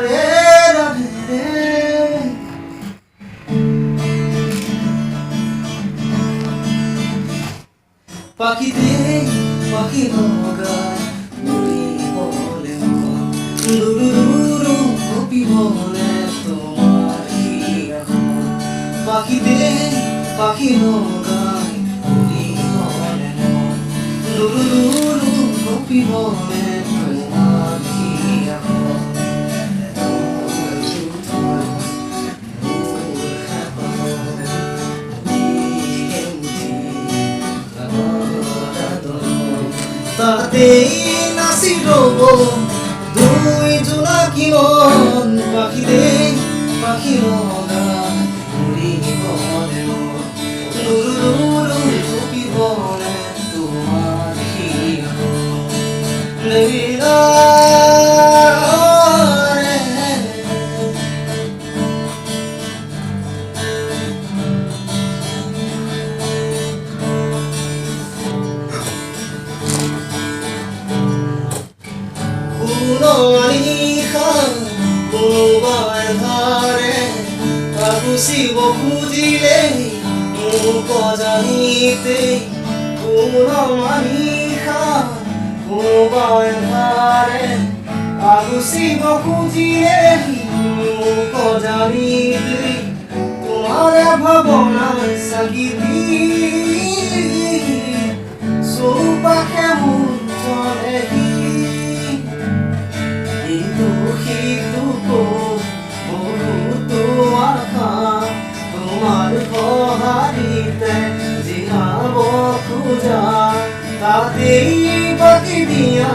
রে রাধে রে। পাখিতে পাখি নগায় উড়ি বলে মন, দুরুরু কপি বলে তোমার কি এখন। পাখিতে পাখি নগায় উড়ি বলে মন, দুরুরু কপি বলে তোমার কি এখন। তাতেই নাচি রব দুই জোনাকি মন, পাখিতে পাখি নগায় উড়ি বলে মন, দুরুরু কপি বলে তোমার কি এখন। লেলিনা কোনোবাই ধাৰে ভাগুচিব খুজিলে মোক জানিতে। কোনোবাই ধাৰে ভাগুচিব খুজিলে মোক জানিতে। তোমাৰ ভাৱনাই চাকি দি চৌপাশে মোৰ চলেহি। বহুতো আশা তোমাৰ সঁহাৰিতে জীয়াব খোজা, তাতেই বাকি দিয়া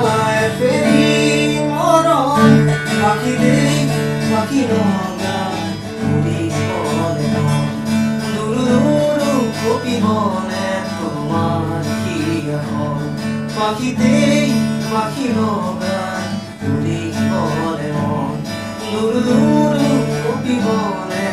ফেৰি মৰম। পাখিতে পাখি নগায় উৰি বলে মন, দুৰুদুৰু কপি বলে তোমাৰ কি এখন। পাখিতে পাখি নগায় উৰি বলে মন, দুৰুদুৰু কপি বলে